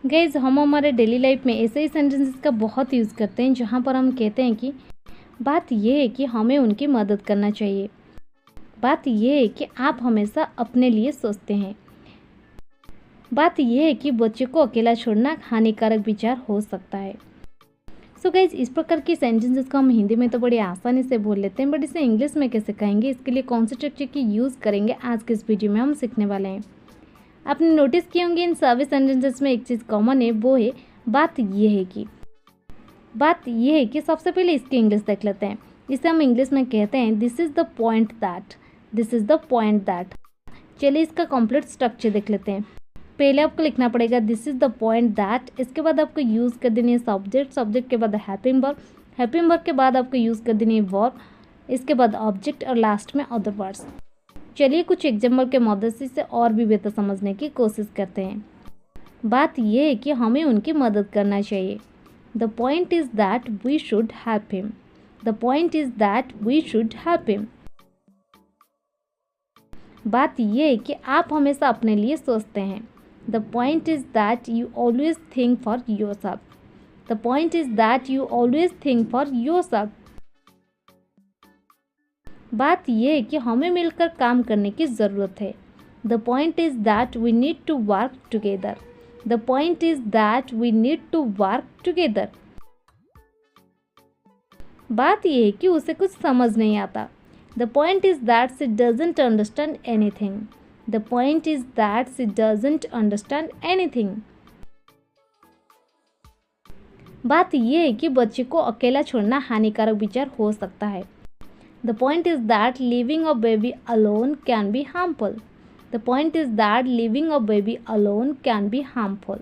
Guys हम हमारे daily life में ऐसे ही सेंटेंसेस का बहुत यूज़ करते हैं जहाँ पर हम कहते हैं कि बात यह है कि हमें उनकी मदद करना चाहिए। बात यह है कि आप हमेशा अपने लिए सोचते हैं। बात यह है कि बच्चे को अकेला छोड़ना हानिकारक विचार हो सकता है। सो गाइज इस प्रकार की सेंटेंसेस को हम हिंदी में तो बड़ी आसानी से बोल लेते हैं, बट इसे इंग्लिश में कैसे कहेंगे, इसके लिए कौन से स्ट्रक्चर की यूज़ करेंगे, आज के इस वीडियो में हम सीखने वाले हैं। आपने नोटिस किए होंगे इन सभी सेंटेंसेस में एक चीज़ कॉमन है, वो है बात यह है कि सबसे पहले इसकी इंग्लिश देख लेते हैं। इसे हम इंग्लिश में कहते हैं this is the point that. चलिए इसका कंप्लीट स्ट्रक्चर देख लेते हैं। पहले आपको लिखना पड़ेगा this is the point that, इसके बाद आपको यूज़ कर देनी है सब्जेक्ट के बाद हेल्पिंग वर्ब के बाद आपको यूज़ कर देनी है वर्ब, इसके बाद ऑब्जेक्ट और लास्ट में अदर वर्ड्स। चलिए कुछ एग्जाम्पल के मदद से इसे और भी बेहतर समझने की कोशिश करते हैं। बात यह है कि हमें उनकी मदद करना चाहिए। The point is that we should help him. बात यह है कि आप हमेशा अपने लिए सोचते हैं। The point is that you always think for yourself. बात यह है कि हमें मिलकर काम करने की ज़रूरत है। The point is that we need to work together. बात यह है कि उसे कुछ समझ नहीं आता। The point is that she doesn't understand anything. बात यह है कि बच्चे को अकेला छोड़ना हानिकारक विचार हो सकता है। The point is that leaving a baby alone can be harmful.